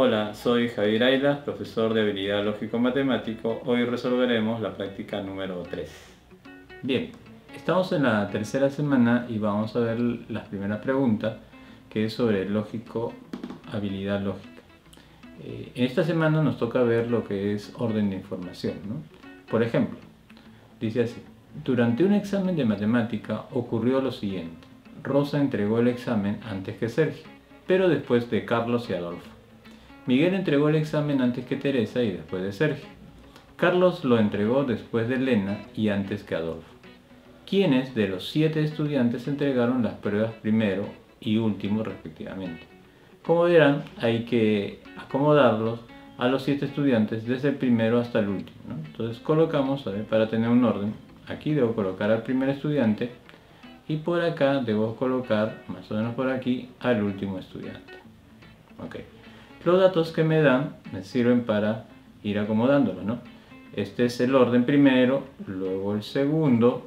Hola, soy Javier Aylas, profesor de habilidad lógico-matemático. Hoy resolveremos la práctica número 3. Bien, estamos en la tercera semana y vamos a ver la primera pregunta, que es sobre habilidad lógica. En esta semana nos toca ver lo que es orden de información, ¿no? Por ejemplo, dice así: durante un examen de matemática ocurrió lo siguiente. Rosa entregó el examen antes que Sergio, pero después de Carlos y Adolfo. Miguel entregó el examen antes que Teresa y después de Sergio. Carlos lo entregó después de Elena y antes que Adolfo. ¿Quiénes de los 7 estudiantes entregaron las pruebas primero y último respectivamente? Como verán, hay que acomodarlos a los 7 estudiantes desde el primero hasta el último, ¿no? Entonces colocamos, para tener un orden, aquí debo colocar al primer estudiante y por acá debo colocar, más o menos por aquí, al último estudiante. Okay. Los datos que me dan me sirven para ir acomodándolo, ¿no? Este es el orden primero, luego el segundo,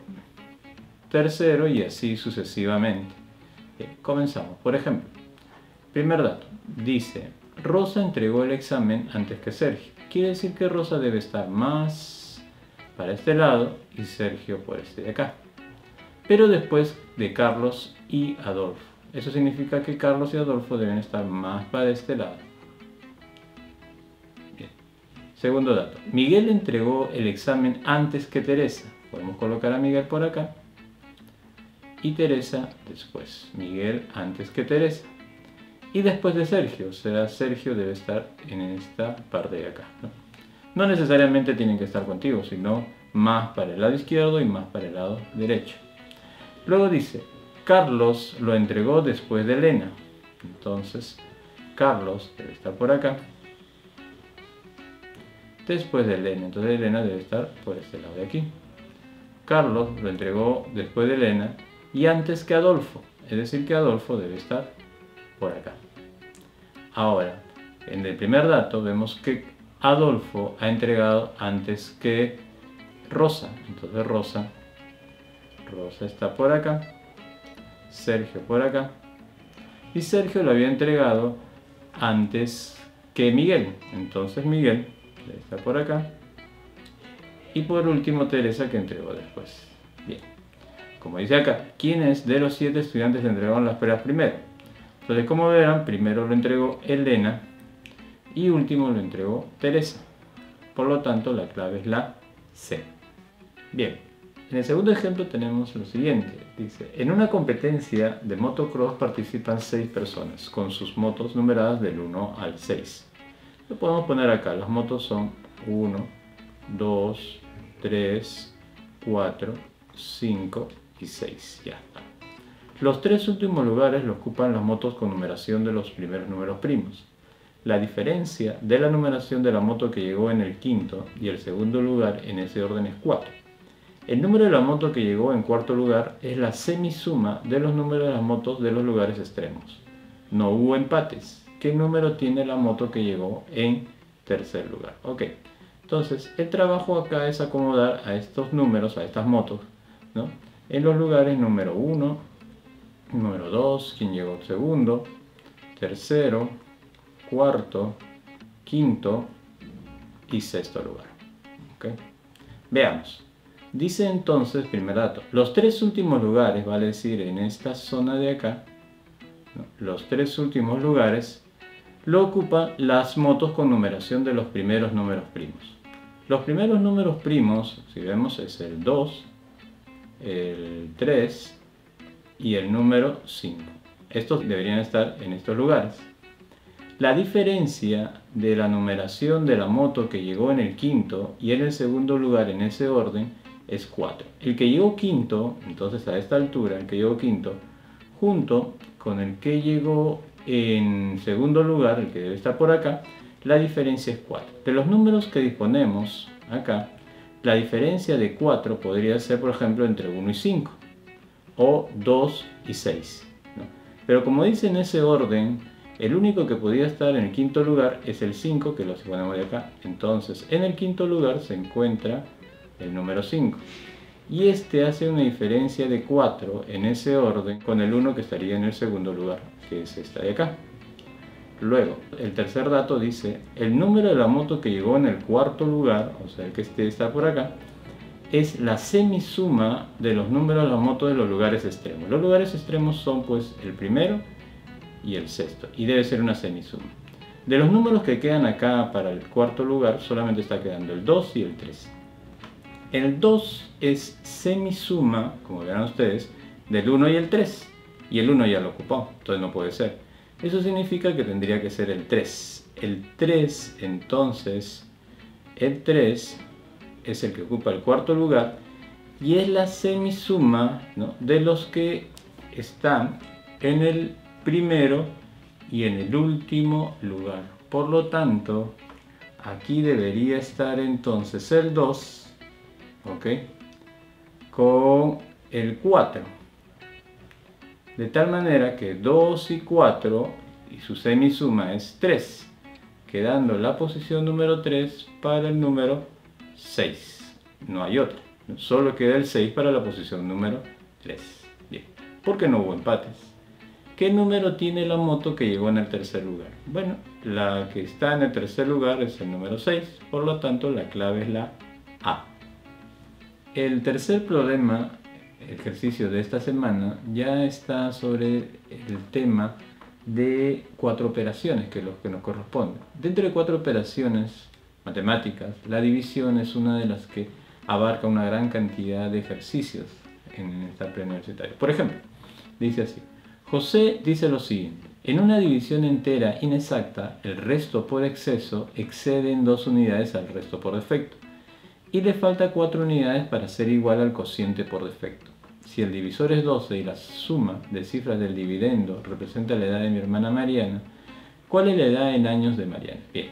tercero y así sucesivamente. Bien, comenzamos. Por ejemplo, primer dato, dice: Rosa entregó el examen antes que Sergio. Quiere decir que Rosa debe estar más para este lado y Sergio por este de acá. Pero después de Carlos y Adolfo. Eso significa que Carlos y Adolfo deben estar más para este lado. Bien. Segundo dato, Miguel entregó el examen antes que Teresa. Podemos colocar a Miguel por acá y Teresa después. Miguel antes que Teresa. Y después de Sergio, o sea, Sergio debe estar en esta parte de acá, ¿no? No necesariamente tienen que estar contigo, sino más para el lado izquierdo y más para el lado derecho. Luego dice: Carlos lo entregó después de Elena. Entonces, Carlos debe estar por acá. Después de Elena. Entonces, Elena debe estar por este lado de aquí. Carlos lo entregó después de Elena y antes que Adolfo. Es decir, que Adolfo debe estar por acá. Ahora, en el primer dato vemos que Adolfo ha entregado antes que Rosa. Entonces, Rosa está por acá, Sergio por acá, y Sergio lo había entregado antes que Miguel. Entonces Miguel está por acá, y por último Teresa, que entregó después. Bien, como dice acá, ¿quiénes de los 7 estudiantes entregaron las pruebas primero? Entonces, como verán, primero lo entregó Elena y último lo entregó Teresa. Por lo tanto, la clave es la C. Bien. En el segundo ejemplo tenemos lo siguiente. Dice: en una competencia de motocross participan 6 personas con sus motos numeradas del 1 al 6. Lo podemos poner acá. Las motos son 1, 2, 3, 4, 5 y 6. Ya está. Los 3 últimos lugares lo ocupan las motos con numeración de los primeros números primos. La diferencia de la numeración de la moto que llegó en el quinto y el segundo lugar en ese orden es 4. El número de la moto que llegó en cuarto lugar es la semisuma de los números de las motos de los lugares extremos. No hubo empates. ¿Qué número tiene la moto que llegó en tercer lugar? Ok, entonces el trabajo acá es acomodar a estos números, a estas motos, ¿no?, en los lugares número 1, número 2, quien llegó segundo, tercero, cuarto, quinto y sexto lugar. Okay. Veamos. Dice entonces, primer dato, los 3 últimos lugares, vale decir, en esta zona de acá, ¿no?, los 3 últimos lugares lo ocupan las motos con numeración de los primeros números primos. Los primeros números primos, si vemos, es el 2, el 3 y el número 5. Estos deberían estar en estos lugares. La diferencia de la numeración de la moto que llegó en el quinto y en el segundo lugar en ese orden es 4. El que llegó quinto, entonces a esta altura, el que llegó quinto, junto con el que llegó en segundo lugar, el que debe estar por acá, la diferencia es 4. De los números que disponemos acá, la diferencia de 4 podría ser, por ejemplo, entre 1 y 5, o 2 y 6, ¿no? Pero como dice en ese orden, el único que podía estar en el quinto lugar es el 5, que lo ponemos de acá. Entonces, en el quinto lugar se encuentra el número 5. Y este hace una diferencia de 4 en ese orden con el 1 que estaría en el segundo lugar, que es esta de acá. Luego, el tercer dato dice, el número de la moto que llegó en el cuarto lugar, o sea, el que está por acá, es la semisuma de los números de la moto de los lugares extremos. Los lugares extremos son pues el primero y el sexto, y debe ser una semisuma. De los números que quedan acá para el cuarto lugar, solamente está quedando el 2 y el 3. El 2 es semisuma, como verán ustedes, del 1 y el 3, y el 1 ya lo ocupó, entonces no puede ser. Eso significa que tendría que ser el 3. El 3, entonces, el 3 es el que ocupa el cuarto lugar y es la semisuma, ¿no?, de los que están en el primero y en el último lugar. Por lo tanto, aquí debería estar entonces el 2, ¿ok?, con el 4. De tal manera que 2 y 4 y su semisuma es 3, quedando la posición número 3 para el número 6. No hay otra, solo queda el 6 para la posición número 3. Bien, porque no hubo empates. ¿Qué número tiene la moto que llegó en el tercer lugar? Bueno, la que está en el tercer lugar es el número 6, por lo tanto la clave es la A. El tercer problema, ejercicio de esta semana, ya está sobre el tema de 4 operaciones, que es lo que nos corresponde. Dentro de 4 operaciones matemáticas, la división es una de las que abarca una gran cantidad de ejercicios en esta preuniversitaria. Por ejemplo, dice así: José dice lo siguiente: en una división entera inexacta, el resto por exceso excede en 2 unidades al resto por defecto, y le falta 4 unidades para ser igual al cociente por defecto. Si el divisor es 12 y la suma de cifras del dividendo representa la edad de mi hermana Mariana, ¿cuál es la edad en años de Mariana? Bien,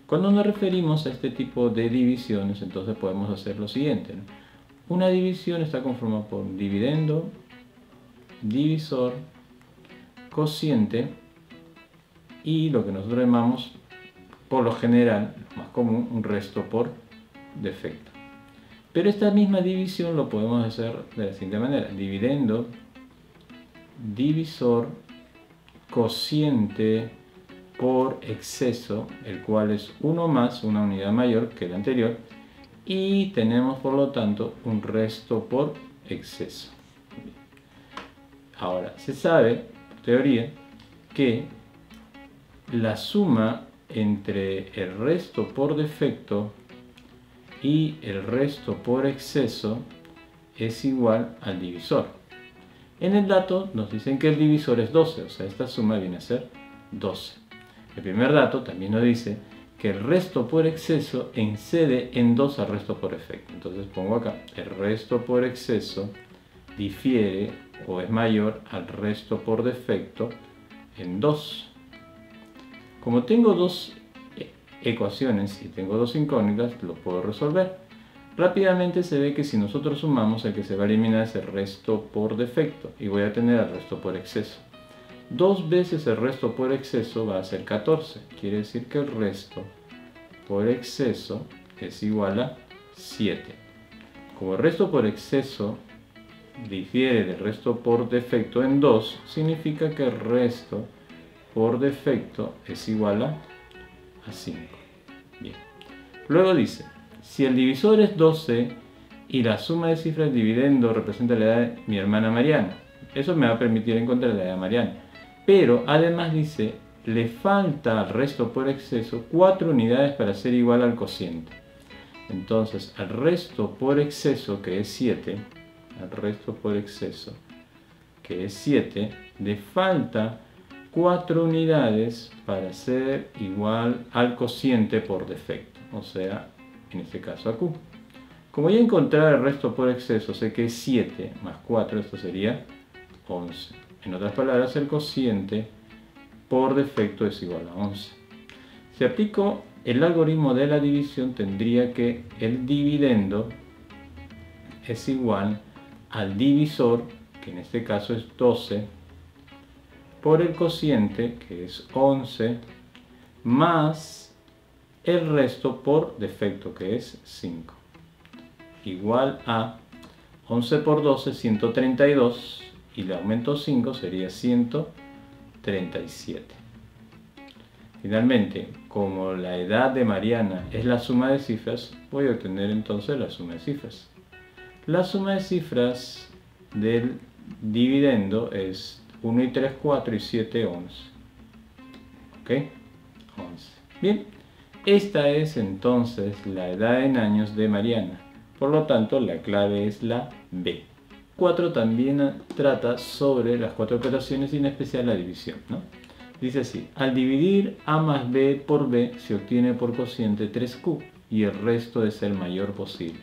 cuando nos referimos a este tipo de divisiones, entonces podemos hacer lo siguiente, ¿no? Una división está conformada por dividendo, divisor, cociente y lo que nosotros llamamos, por lo general, más común, un resto por defecto. Pero esta misma división lo podemos hacer de la siguiente manera: dividendo, divisor, cociente por exceso, el cual es 1 más una unidad mayor que el anterior, y tenemos por lo tanto un resto por exceso. Ahora, se sabe, por teoría, que la suma entre el resto por defecto y el resto por exceso es igual al divisor. En el dato nos dicen que el divisor es 12, o sea, esta suma viene a ser 12. El primer dato también nos dice que el resto por exceso excede en 2 al resto por defecto. Entonces pongo acá, el resto por exceso difiere o es mayor al resto por defecto en 2. Como tengo 2 ecuaciones y tengo 2 incógnitas, lo puedo resolver. Rápidamente se ve que si nosotros sumamos, el que se va a eliminar es el resto por defecto y voy a tener el resto por exceso. 2 veces el resto por exceso va a ser 14. Quiere decir que el resto por exceso es igual a 7. Como el resto por exceso difiere del resto por defecto en 2, significa que el resto por defecto es igual a 5. Bien. Luego dice, si el divisor es 12 y la suma de cifras del dividendo representa la edad de mi hermana Mariana, eso me va a permitir encontrar la edad de Mariana. Pero además dice, le falta al resto por exceso 4 unidades para ser igual al cociente. Entonces, al resto por exceso, que es 7, le falta 4 unidades para ser igual al cociente por defecto, o sea, en este caso a Q. Como ya encontrar el resto por exceso, sé que es 7 más 4, esto sería 11. En otras palabras, el cociente por defecto es igual a 11. Si aplico el algoritmo de la división, tendría que el dividendo es igual al divisor, que en este caso es 12, por el cociente, que es 11, más el resto por defecto, que es 5, igual a 11 por 12, 132, y le aumento 5, sería 137. Finalmente, como la edad de Mariana es la suma de cifras, voy a obtener entonces la suma de cifras. La suma de cifras del dividendo es 1 y 3, 4 y 7, 11. ¿Ok? 11. Bien, esta es entonces la edad en años de Mariana. Por lo tanto, la clave es la B. 4 también trata sobre las 4 operaciones y en especial la división, ¿no? Dice así: al dividir A más B por B se obtiene por cociente 3Q y el resto es el mayor posible.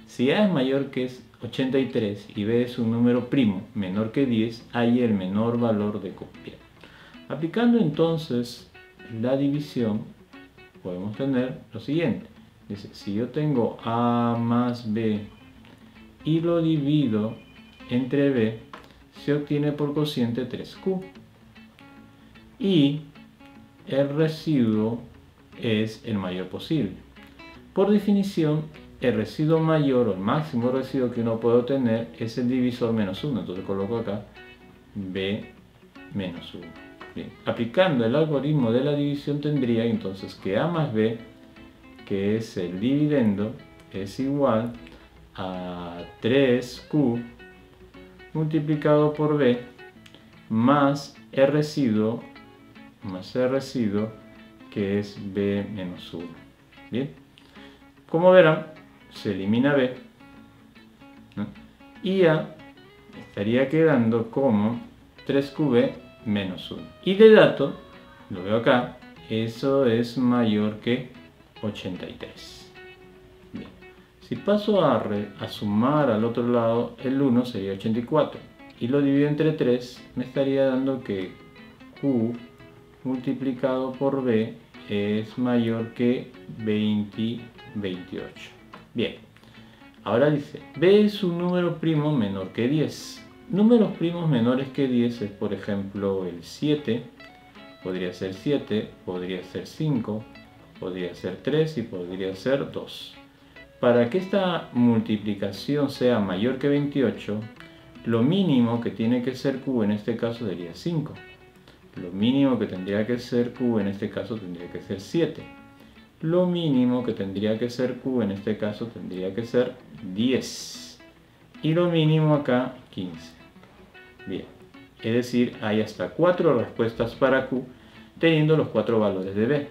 Si A es mayor que 83 y B es un número primo menor que 10, hay el menor valor de Q. Bien. Aplicando entonces la división, podemos tener lo siguiente. Dice, si yo tengo A más B y lo divido entre B, se obtiene por cociente 3Q. Y el residuo es el mayor posible. Por definición, el residuo mayor o el máximo residuo que uno puede obtener es el divisor menos 1. Entonces coloco acá B menos 1. Bien. Aplicando el algoritmo de la división tendría entonces que A más B, que es el dividendo, es igual a 3Q multiplicado por B más el residuo que es B menos 1. Bien, como verán, se elimina B, ¿no? Y A estaría quedando como 3QB menos 1. Y de dato, lo veo acá, eso es mayor que 83. Bien. Si paso a sumar al otro lado, el 1 sería 84. Y lo divido entre 3, me estaría dando que Q multiplicado por B es mayor que 28. Bien, ahora dice, B es un número primo menor que 10. Números primos menores que 10 es, por ejemplo, el 7, podría ser 7, podría ser 5, podría ser 3 y podría ser 2. Para que esta multiplicación sea mayor que 28, lo mínimo que tiene que ser Q en este caso sería 5. Lo mínimo que tendría que ser Q en este caso tendría que ser 7. Lo mínimo que tendría que ser Q en este caso tendría que ser 10. Y lo mínimo acá 15. Bien, es decir, hay hasta 4 respuestas para Q teniendo los 4 valores de B.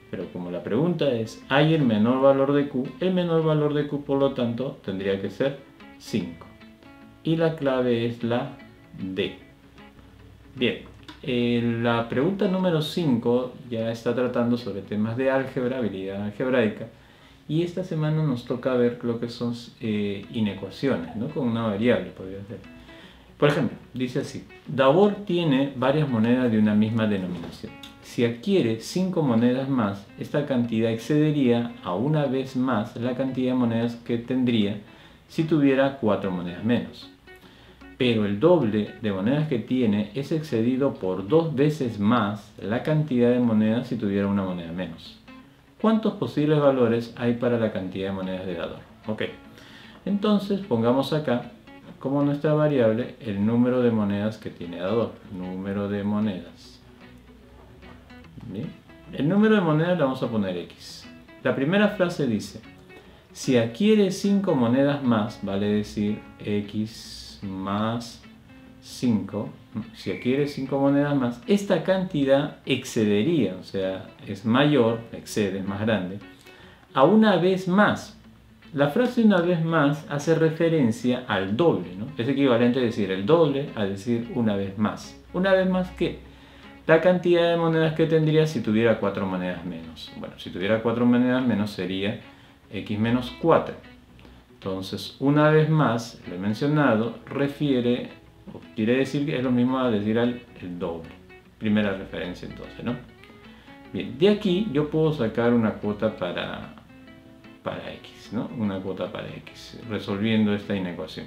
Pero como la pregunta es, ¿hay el menor valor de Q? El menor valor de Q, por lo tanto, tendría que ser 5. Y la clave es la D. Bien. La pregunta número 5 ya está tratando sobre temas de álgebra, habilidad algebraica, y esta semana nos toca ver lo que son inecuaciones, ¿no? Con una variable, podría ser. Por ejemplo, dice así: Davor tiene varias monedas de una misma denominación. Si adquiere 5 monedas más, esta cantidad excedería a una vez más la cantidad de monedas que tendría si tuviera 4 monedas menos. Pero el doble de monedas que tiene es excedido por 2 veces más la cantidad de monedas si tuviera una moneda menos. ¿Cuántos posibles valores hay para la cantidad de monedas de Dador? Ok, entonces pongamos acá como nuestra variable el número de monedas que tiene Dador. Número de monedas. Bien. El número de monedas le vamos a poner X. La primera frase dice, si adquiere 5 monedas más, vale decir X más 5, si adquiere 5 monedas más, esta cantidad excedería, o sea, es mayor, excede, es más grande, a una vez más. La frase una vez más hace referencia al doble, ¿no? Es equivalente a decir el doble a decir una vez más. ¿Una vez más qué? La cantidad de monedas que tendría si tuviera 4 monedas menos. Bueno, si tuviera 4 monedas menos sería X menos 4. Entonces, una vez más, lo he mencionado, refiere, o quiere decir que es lo mismo a decir el doble. Primera referencia entonces, ¿no? Bien, de aquí yo puedo sacar una cuota para X, ¿no? Una cuota para X, resolviendo esta inecuación.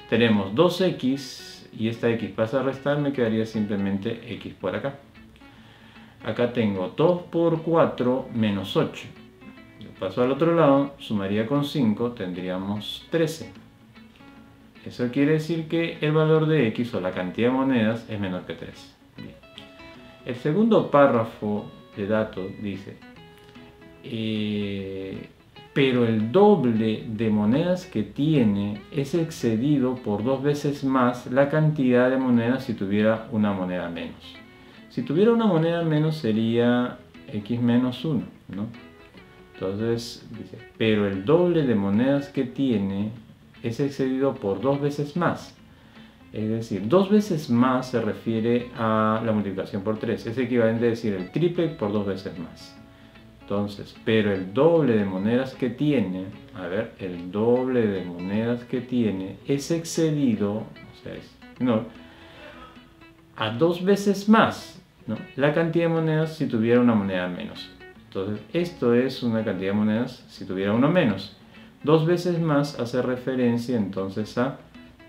Tenemos 2X y esta X pasa a restar, me quedaría simplemente X por acá. Acá tengo 2 por 4 menos 8. Paso al otro lado, sumaría con 5, tendríamos 13. Eso quiere decir que el valor de X o la cantidad de monedas es menor que 3. Bien. El segundo párrafo de datos dice, pero el doble de monedas que tiene es excedido por 2 veces más la cantidad de monedas si tuviera una moneda menos. Si tuviera una moneda menos sería x menos 1, ¿no? Entonces dice, pero el doble de monedas que tiene es excedido por 2 veces más. Es decir, 2 veces más se refiere a la multiplicación por 3. Es equivalente a decir el triple por 2 veces más. Entonces, pero el doble de monedas que tiene, a ver, el doble de monedas que tiene es excedido, o sea, es menor, a 2 veces más, ¿no?, la cantidad de monedas si tuviera una moneda menos. Entonces, esto es una cantidad de monedas si tuviera uno menos. 2 veces más hace referencia entonces a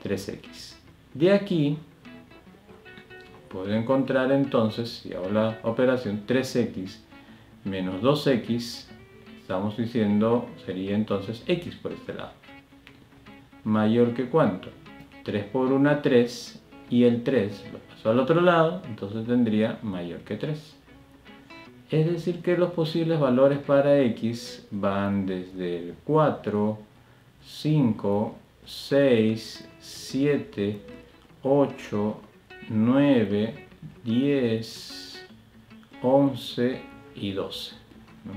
3x. De aquí puedo encontrar entonces, si hago la operación, 3x menos 2x, estamos diciendo, sería entonces x por este lado. ¿Mayor que cuánto? 3 por 1, 3, y el 3 lo paso al otro lado, entonces tendría mayor que 3. Es decir que los posibles valores para x van desde el 4, 5, 6, 7, 8, 9, 10, 11 y 12, ¿no?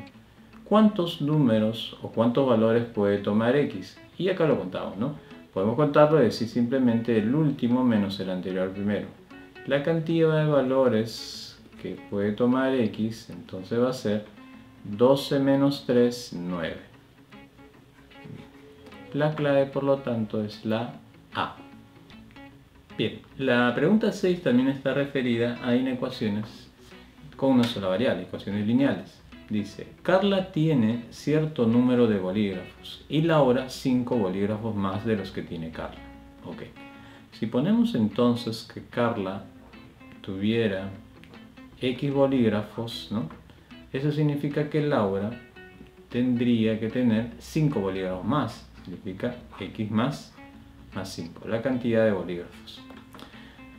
¿Cuántos números o cuántos valores puede tomar x? Y acá lo contamos, ¿no? Podemos contarlo y decir simplemente el último menos el anterior primero. La cantidad de valores que puede tomar x entonces va a ser 12 menos 3, 9. La clave, por lo tanto, es la A. Bien, la pregunta 6 también está referida a inecuaciones con una sola variable, ecuaciones lineales. Dice, Carla tiene cierto número de bolígrafos y Laura 5 bolígrafos más de los que tiene Carla. Ok, si ponemos entonces que Carla tuviera x bolígrafos, ¿no?, eso significa que Laura tendría que tener 5 bolígrafos más. Significa x más 5, la cantidad de bolígrafos.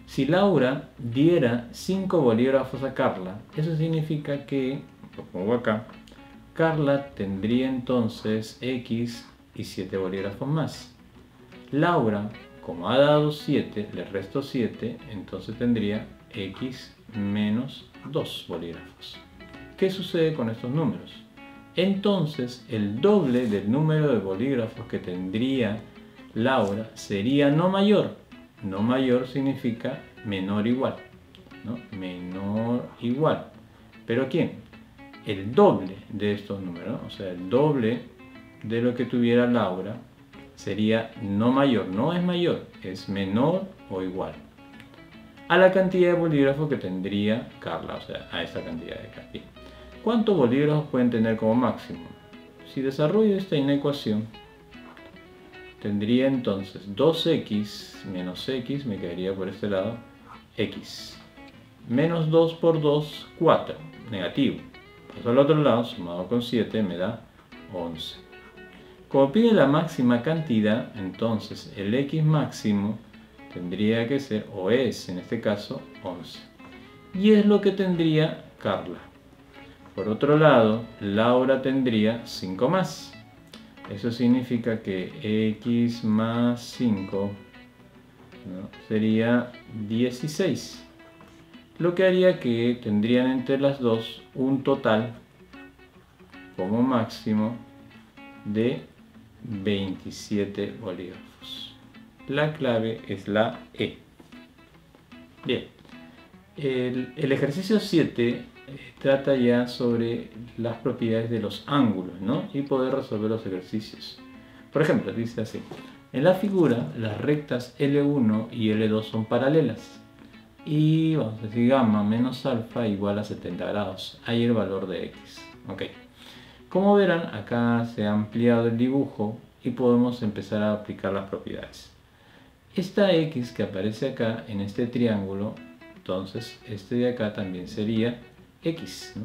Si Laura diera 5 bolígrafos a Carla, eso significa que, lo pongo acá, Carla tendría entonces x y 7 bolígrafos más. Laura, como ha dado 7, le resto 7, entonces tendría x menos 2 bolígrafos. ¿Qué sucede con estos números? Entonces, el doble del número de bolígrafos que tendría Laura sería no mayor. No mayor significa menor igual, ¿no? Menor igual. ¿Pero quién? El doble de estos números, o sea, el doble de lo que tuviera Laura sería no mayor. No es mayor, es menor o igual a la cantidad de bolígrafos que tendría Carla, o sea, a esta cantidad de acá. Bien. ¿Cuántos bolígrafos pueden tener como máximo? Si desarrollo esta inecuación, tendría entonces 2x menos x, me quedaría por este lado, x. Menos 2 por 2, 4, negativo. Paso al otro lado, sumado con 7, me da 11. Como pide la máxima cantidad, entonces el x máximo tendría que ser, o es en este caso, 11. Y es lo que tendría Carla. Por otro lado, Laura tendría 5 más. Eso significa que x más 5, ¿no?, sería 16. Lo que haría que tendrían entre las dos un total como máximo de 27 bolígrafos. La clave es la E. Bien, el ejercicio 7 trata ya sobre las propiedades de los ángulos, ¿no?, y poder resolver los ejercicios. Por ejemplo, dice así: en la figura las rectas L1 y L2 son paralelas y vamos a decir gamma menos alfa igual a 70 grados. Ahí el valor de x. Ok. Como verán, acá se ha ampliado el dibujo y podemos empezar a aplicar las propiedades. Esta x que aparece acá en este triángulo, entonces este de acá también sería x, ¿no?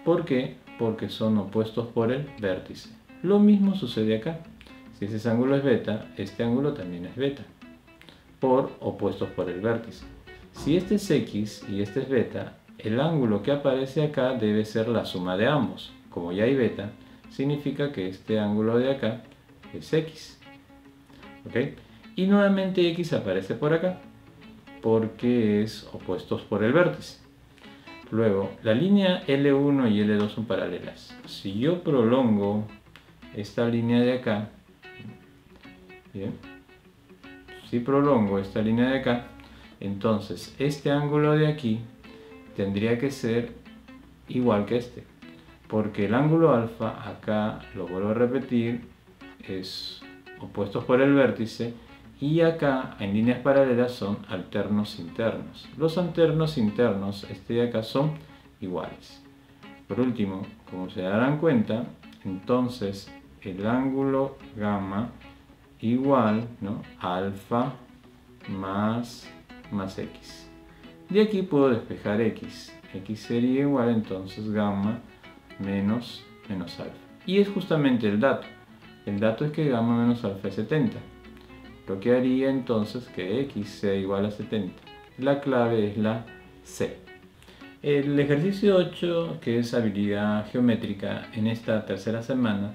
¿Por qué? Porque son opuestos por el vértice. Lo mismo sucede acá. Si ese ángulo es beta, este ángulo también es beta, por opuestos por el vértice. Si este es x y este es beta, el ángulo que aparece acá debe ser la suma de ambos. Como ya hay beta, significa que este ángulo de acá es X. ¿Ok? Y nuevamente X aparece por acá, porque es opuestos por el vértice. Luego, la línea L1 y L2 son paralelas. Si yo prolongo esta línea de acá, ¿bien? Si prolongo esta línea de acá, entonces este ángulo de aquí tendría que ser igual que este, porque el ángulo alfa acá, lo vuelvo a repetir, es opuestos por el vértice, y acá en líneas paralelas son alternos internos. Los alternos internos, este de acá, son iguales. Por último, como se darán cuenta, entonces el ángulo gamma igual, ¿no?, alfa más x. De aquí puedo despejar x. X sería igual entonces gamma menos alfa. Y es justamente el dato. El dato es que gamma menos alfa es 70. Lo que haría entonces que x sea igual a 70. La clave es la C. El ejercicio 8, que es habilidad geométrica, en esta tercera semana,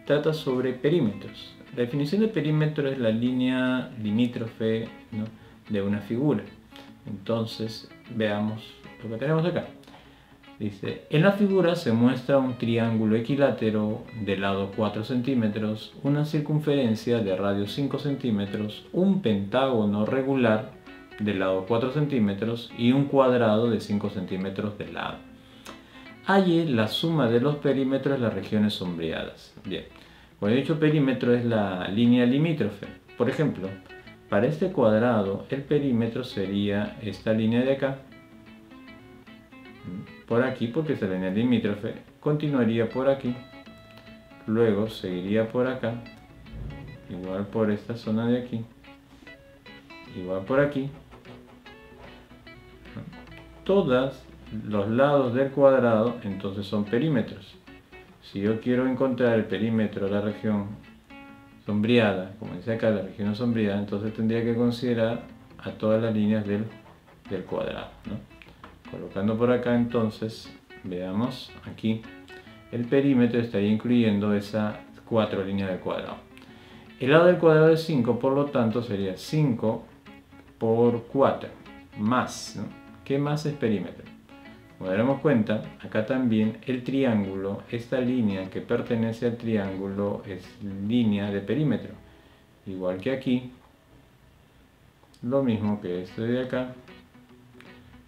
trata sobre perímetros. La definición de perímetro es la línea limítrofe, ¿no?, de una figura. Entonces, veamos lo que tenemos acá. Dice, en la figura se muestra un triángulo equilátero de lado 4 centímetros, una circunferencia de radio 5 centímetros, un pentágono regular de lado 4 centímetros y un cuadrado de 5 centímetros de lado. Halle la suma de los perímetros de las regiones sombreadas. Bien, como he dicho, perímetro es la línea limítrofe. Por ejemplo, para este cuadrado, el perímetro sería esta línea de acá, por aquí, porque es la línea limítrofe, continuaría por aquí, luego seguiría por acá, igual por esta zona de aquí, igual por aquí. Todos los lados del cuadrado entonces son perímetros. Si yo quiero encontrar el perímetro de la región sombreada, como dice acá, la región sombreada, entonces tendría que considerar a todas las líneas del cuadrado, ¿no? Colocando por acá entonces, veamos aquí, el perímetro estaría incluyendo esas 4 líneas del cuadrado. El lado del cuadrado es 5, por lo tanto sería 5 por 4, más, ¿no? ¿Qué más es perímetro? Como daremos cuenta, acá también el triángulo, esta línea que pertenece al triángulo es línea de perímetro. Igual que aquí, lo mismo que esto de acá,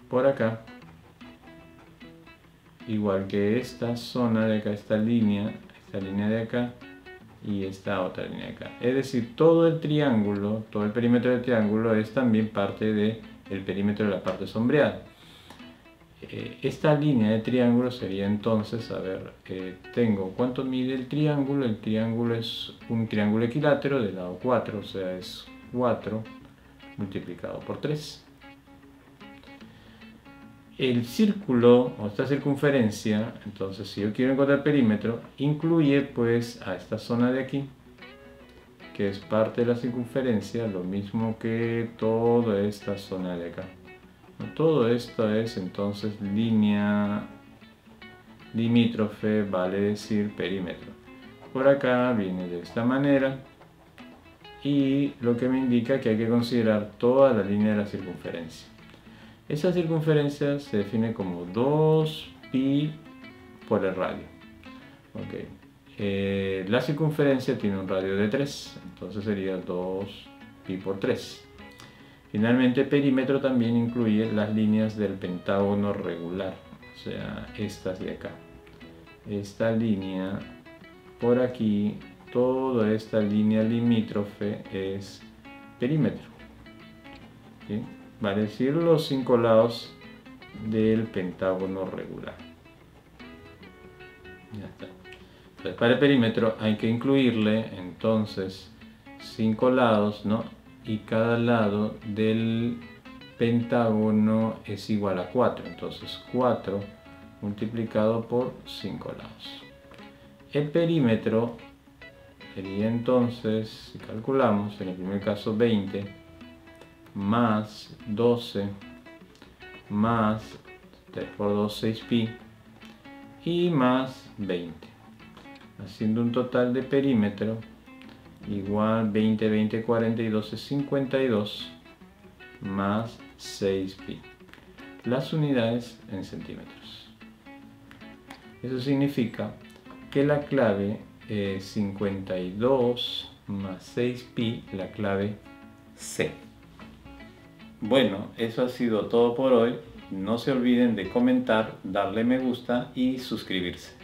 por acá, igual que esta zona de acá, esta línea de acá y esta otra línea de acá. Es decir, todo el triángulo, todo el perímetro del triángulo es también parte del perímetro de la parte sombreada. Esta línea de triángulo sería entonces, a ver, tengo, ¿cuánto mide el triángulo? El triángulo es un triángulo equilátero de lado 4, o sea, es 4 multiplicado por 3. El círculo o esta circunferencia, entonces si yo quiero encontrar perímetro, incluye pues a esta zona de aquí, que es parte de la circunferencia, lo mismo que toda esta zona de acá. Todo esto es entonces línea limítrofe, vale decir perímetro. Por acá viene de esta manera y lo que me indica que hay que considerar toda la línea de la circunferencia. Esa circunferencia se define como 2pi por el radio. Okay. La circunferencia tiene un radio de 3, entonces sería 2pi por 3. Finalmente, perímetro también incluye las líneas del pentágono regular, o sea, estas de acá. Esta línea por aquí, toda esta línea limítrofe es perímetro. ¿Sí? Vale decir los 5 lados del pentágono regular. Ya está. Entonces, para el perímetro hay que incluirle entonces 5 lados, ¿no? Y cada lado del pentágono es igual a 4. Entonces 4 multiplicado por 5 lados. El perímetro sería entonces, si calculamos, en el primer caso 20 más 12 más 3 por 2, 6pi, y más 20, haciendo un total de perímetro igual 20, 20, 42 es 52, más 6pi. Las unidades en centímetros. Eso significa que la clave 52 más 6pi, la clave C. Bueno, eso ha sido todo por hoy. No se olviden de comentar, darle me gusta y suscribirse.